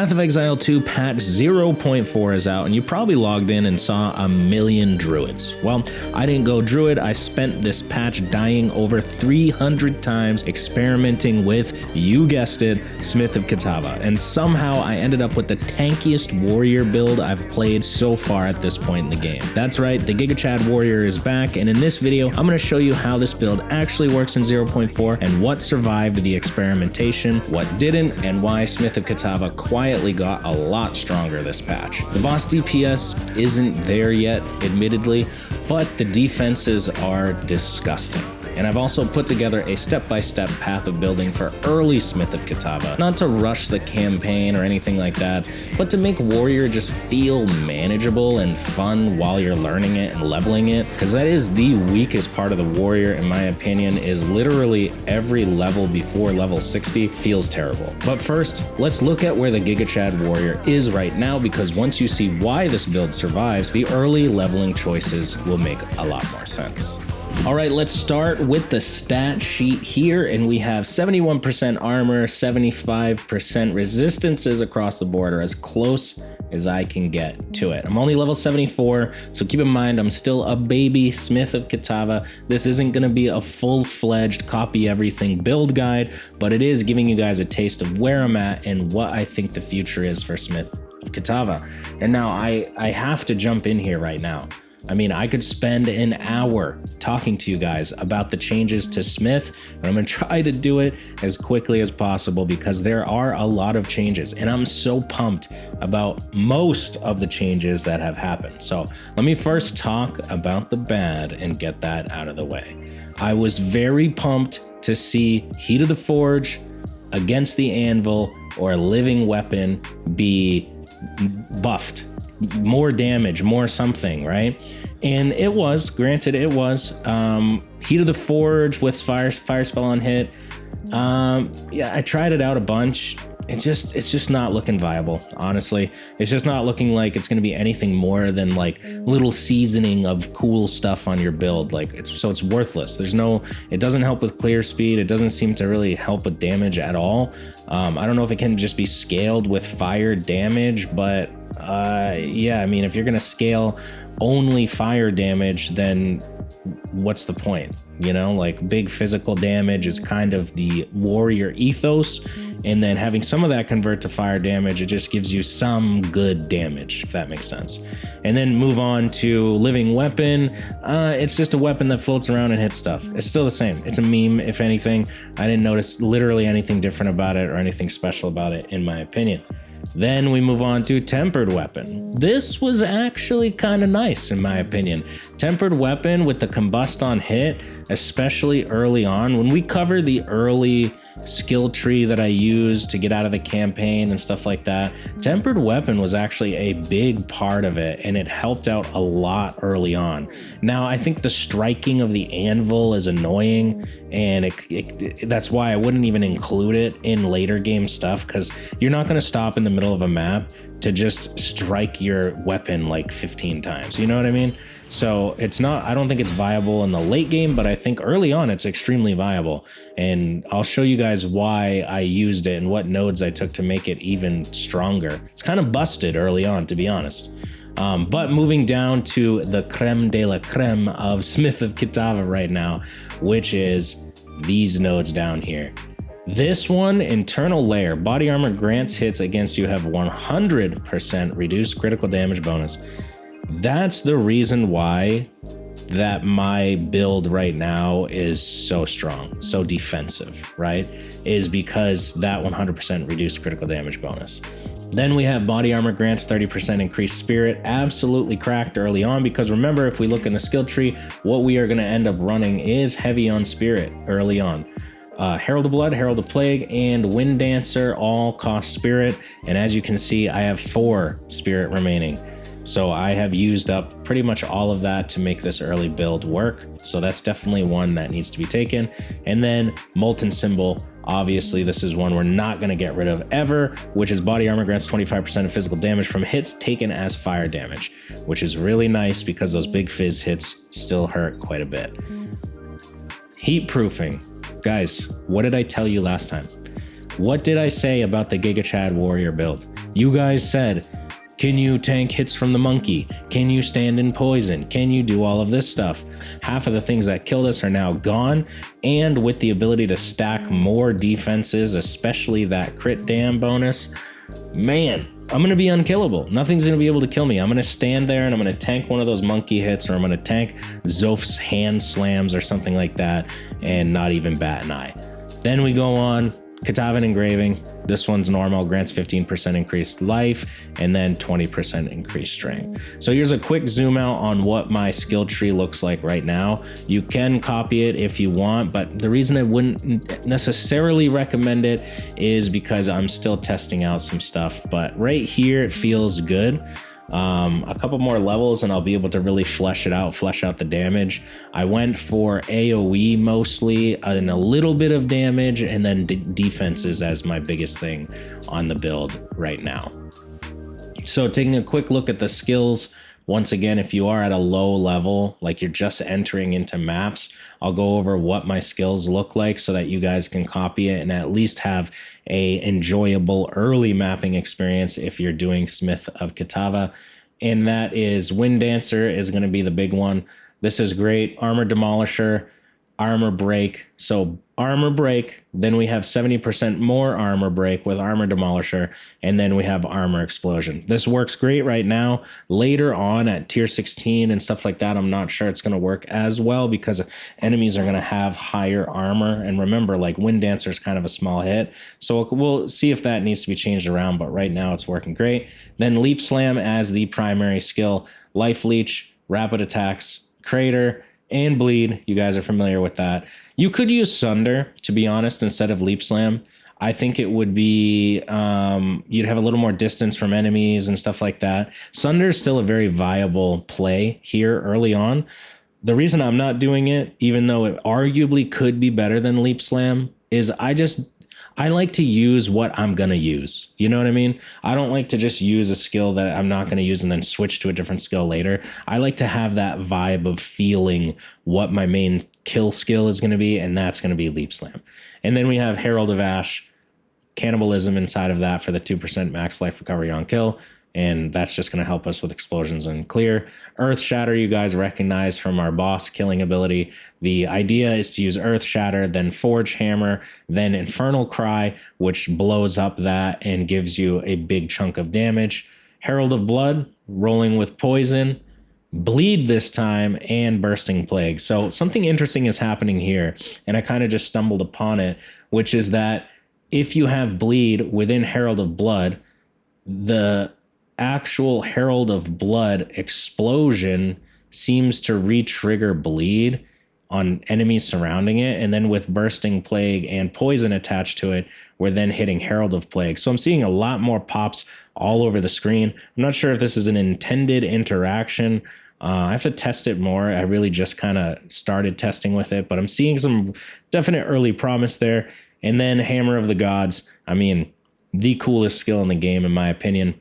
Path of Exile 2 patch 0.4 is out, and you probably logged in and saw a million druids. Well, I didn't go druid. I spent this patch dying over 300 times experimenting with, you guessed it, Smith of Kitava, and somehow I ended up with the tankiest warrior build I've played so far at this point in the game. That's right, the Gigachad warrior is back, and in this video, I'm going to show you how this build actually works in 0.4 and what survived the experimentation, what didn't, and why Smith of Kitava quietly got a lot stronger this patch. The boss DPS isn't there yet, admittedly, but the defenses are disgusting. And I've also put together a step-by-step path of building for early Smith of Kitava, not to rush the campaign or anything like that, but to make warrior just feel manageable and fun while you're learning it and leveling it, because that is the weakest part of the warrior, in my opinion, is literally every level before level 60 feels terrible. But first, let's look at where the Gigachad warrior is right now, because once you see why this build survives, the early leveling choices will make a lot more sense. All right, let's start with the stat sheet here, and we have 71% armor, 75% resistances across the board, or as close as I can get to it. I'm only level 74, so keep in mind I'm still a baby Smith of Kitava. This isn't gonna be a full-fledged copy everything build guide, but it is giving you guys a taste of where I'm at and what I think the future is for Smith of Kitava. And now I have to jump in here right now. I mean, I could spend an hour talking to you guys about the changes to Smith, and I'm gonna try to do it as quickly as possible because there are a lot of changes, and I'm so pumped about most of the changes that have happened. So let me first talk about the bad and get that out of the way. I was very pumped to see Heat of the Forge against the Anvil or a living weapon be buffed. More damage, more something, right? And it was, granted it was, Heat of the Forge with fire spell on hit. Yeah, I tried it out a bunch. It's just not looking viable, honestly. It's just not looking like it's gonna be anything more than like little seasoning of cool stuff on your build. Like it's worthless. It doesn't help with clear speed. It doesn't seem to really help with damage at all. I don't know if it can just be scaled with fire damage, but yeah, I mean, if you're gonna scale only fire damage, then what's the point? You know, like big physical damage is kind of the warrior ethos, and then having some of that convert to fire damage, it just gives you some good damage, if that makes sense. And then move on to living weapon. It's just a weapon that floats around and hits stuff. It's still the same. It's a meme, if anything. I didn't notice literally anything different about it or anything special about it, in my opinion. Then we move on to tempered weapon. This was actually kind of nice, in my opinion. Tempered weapon with the combust on hit, especially early on. When we cover the early skill tree that I used to get out of the campaign and stuff like that, tempered weapon was actually a big part of it, and it helped out a lot early on. Now, I think the striking of the anvil is annoying, and that's why I wouldn't even include it in later game stuff, because you're not going to stop in the middle of a map to just strike your weapon like 15 times. You know what I mean? So I don't think it's viable in the late game, but I think early on it's extremely viable. And I'll show you guys why I used it and what nodes I took to make it even stronger. It's kind of busted early on, to be honest. But moving down to the creme de la creme of Smith of Kitava right now, which is these nodes down here. This one, internal layer, body armor grants hits against you have 100% reduced critical damage bonus. That's the reason why that my build right now is so strong, so defensive, right? Is because that 100% reduced critical damage bonus. Then we have body armor grants 30% increased spirit, absolutely cracked early on, because remember, if we look in the skill tree, what we are gonna end up running is heavy on spirit early on. Herald of Blood, Herald of Plague, and Wind Dancer all cost spirit, and as you can see, I have 4 spirit remaining. So I have used up pretty much all of that to make this early build work. So that's definitely one that needs to be taken. And then Molten Symbol, obviously this is one we're not gonna get rid of ever, which is body armor grants 25% of physical damage from hits taken as fire damage, which is really nice because those big fizz hits still hurt quite a bit. Heat proofing. Guys, what did I tell you last time? What did I say about the Gigachad warrior build? You guys said, can you tank hits from the monkey? Can you stand in poison? Can you do all of this stuff? Half of the things that killed us are now gone, and with the ability to stack more defenses, especially that crit dam bonus, man, I'm gonna be unkillable. Nothing's gonna be able to kill me. I'm gonna stand there and I'm gonna tank one of those monkey hits, or I'm gonna tank Zoph's hand slams or something like that and not even bat an eye. Then we go on Kitavan Engraving. This one's normal, grants 15% increased life and then 20% increased strength. So here's a quick zoom out on what my skill tree looks like right now. You can copy it if you want, but the reason I wouldn't necessarily recommend it is because I'm still testing out some stuff. But right here, it feels good. A couple more levels and I'll be able to really flesh out the damage. I went for AoE mostly and a little bit of damage, and then defenses as my biggest thing on the build right now. So taking a quick look at the skills, once again, if you are at a low level, like you're just entering into maps, I'll go over what my skills look like so that you guys can copy it and at least have a enjoyable early mapping experience if you're doing Smith of Kitava. And that is Wind Dancer is going to be the big one. This is great. Armor Demolisher, Armor Break. So Armor Break, then we have 70% more Armor Break with Armor Demolisher, and then we have Armor Explosion. This works great right now. Later on at tier 16 and stuff like that, I'm not sure it's going to work as well because enemies are going to have higher armor. And remember, like Wind Dancer is kind of a small hit. So we'll see if that needs to be changed around, but right now it's working great. Then Leap Slam as the primary skill, Life Leech, Rapid Attacks, Crater, and Bleed. You guys are familiar with that. You could use Sunder, to be honest, instead of Leap Slam. I think it would be, you'd have a little more distance from enemies and stuff like that. Sunder is still a very viable play here early on. The reason I'm not doing it, even though it arguably could be better than Leap Slam, is I like to use what I'm going to use. You know what I mean? I don't like to just use a skill that I'm not going to use and then switch to a different skill later. I like to have that vibe of feeling what my main kill skill is going to be, and that's going to be Leap Slam. And then we have Herald of Ash, Cannibalism inside of that for the 2% max life recovery on kill. And that's just going to help us with explosions and clear. Earth Shatter, you guys recognize from our boss killing ability. The idea is to use Earth Shatter, then Forge Hammer, then Infernal Cry, which blows up that and gives you a big chunk of damage. Herald of Blood, rolling with Poison, Bleed this time, and Bursting Plague. So something interesting is happening here, and I kind of just stumbled upon it, which is that if you have Bleed within Herald of Blood, the actual Herald of Blood explosion seems to re-trigger Bleed on enemies surrounding it, and then with Bursting Plague and Poison attached to it, we're then hitting Herald of Plague. So I'm seeing a lot more pops all over the screen. I'm not sure if this is an intended interaction. I have to test it more. I really just kind of started testing with it, but I'm seeing some definite early promise there. And then Hammer of the Gods, I mean, the coolest skill in the game in my opinion.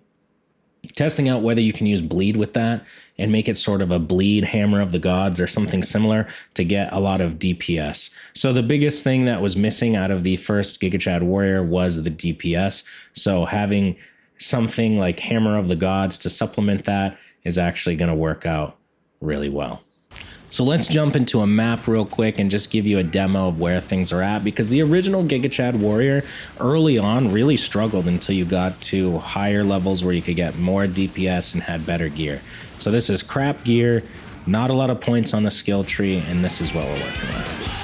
Testing out whether you can use Bleed with that and make it sort of a Bleed Hammer of the Gods or something similar to get a lot of DPS. So the biggest thing that was missing out of the first Gigachad Warrior was the DPS. So having something like Hammer of the Gods to supplement that is actually going to work out really well. So let's jump into a map real quick and just give you a demo of where things are at, because the original Gigachad Warrior early on really struggled until you got to higher levels where you could get more DPS and had better gear. So this is crap gear, not a lot of points on the skill tree, and this is what we're working with.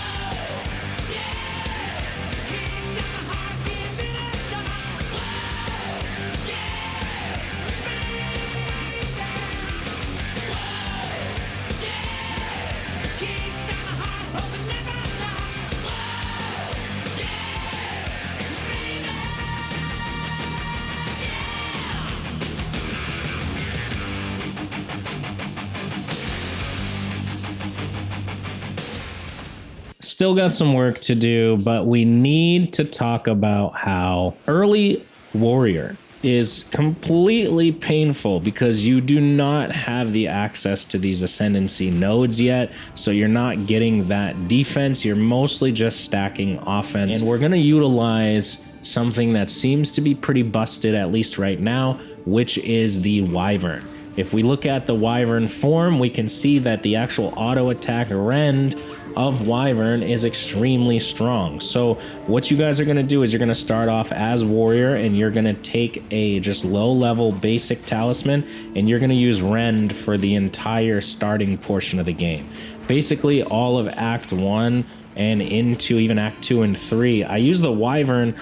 Still got some work to do, but we need to talk about how early Warrior is completely painful because you do not have the access to these Ascendancy nodes yet, so you're not getting that defense. You're mostly just stacking offense, and we're going to utilize something that seems to be pretty busted, at least right now, which is the Wyvern. If we look at the Wyvern form, we can see that the actual auto attack rend of Wyvern is extremely strong. So what you guys are going to do is you're going to start off as warrior, and you're going to take a just low level basic talisman, and you're going to use rend for the entire starting portion of the game. Basically all of Act 1 and into even Act 2 and 3, I use the Wyvern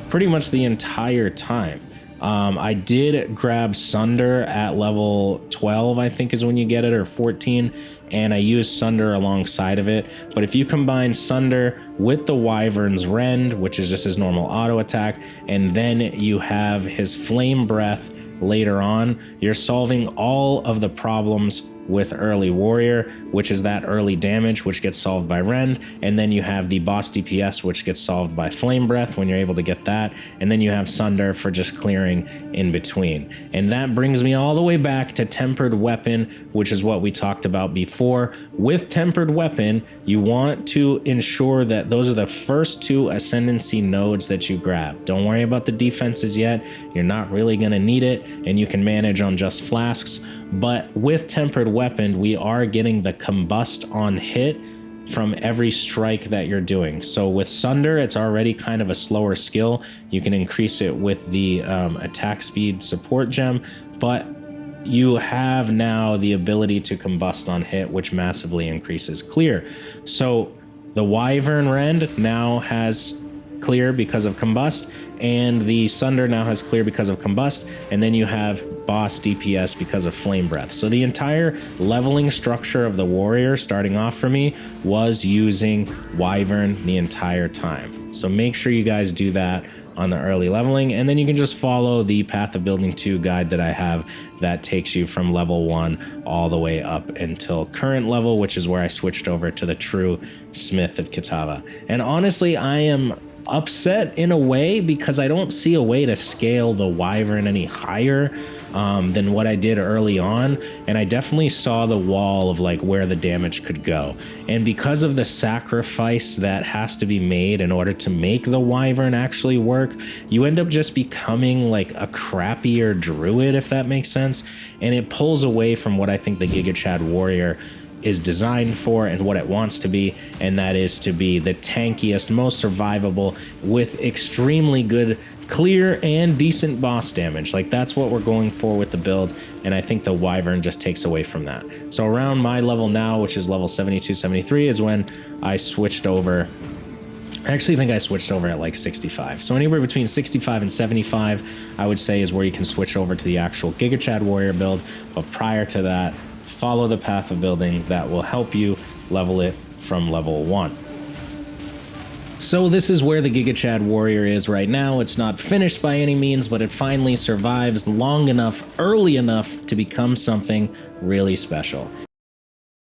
pretty much the entire time. I did grab Sunder at level 12, I think is when you get it, or 14, and I used Sunder alongside of it. But if you combine Sunder with the Wyvern's Rend, which is just his normal auto attack, and then you have his Flame Breath later on, you're solving all of the problems with early warrior, which is that early damage, which gets solved by rend, and then you have the boss DPS, which gets solved by flame breath when you're able to get that, and then you have Sunder for just clearing in between. And that brings me all the way back to tempered weapon, which is what we talked about before. With tempered weapon, you want to ensure that those are the first two ascendancy nodes that you grab. Don't worry about the defenses yet, you're not really going to need it, and you can manage on just flasks. But with tempered weapon, we are getting the combust on hit from every strike that you're doing. So with Sunder, it's already kind of a slower skill. You can increase it with the attack speed support gem, but you have now the ability to combust on hit, which massively increases clear. So the Wyvern Rend now has clear because of combust, and the Sunder now has clear because of combust, and then you have boss DPS because of flame breath. So the entire leveling structure of the warrior starting off for me was using Wyvern the entire time. So make sure you guys do that on the early leveling, and then you can just follow the Path of Building 2 guide that I have that takes you from level 1 all the way up until current level, which is where I switched over to the true Smith of Kitava. And honestly, I am upset in a way because I don't see a way to scale the Wyvern any higher than what I did early on, and I definitely saw the wall of like where the damage could go. And because of the sacrifice that has to be made in order to make the Wyvern actually work, you end up just becoming like a crappier druid, if that makes sense, and it pulls away from what I think the Gigachad warrior is designed for and what it wants to be, and that is to be the tankiest, most survivable, with extremely good clear and decent boss damage. Like, that's what we're going for with the build, and I think the Wyvern just takes away from that. So around my level now, which is level 72, 73, is when I switched over. I actually think I switched over at like 65. So anywhere between 65 and 75, I would say, is where you can switch over to the actual Gigachad warrior build. But prior to that, follow the Path of Building that will help you level it from level 1. So this is where the Gigachad warrior is right now. It's not finished by any means, but it finally survives long enough, early enough, to become something really special.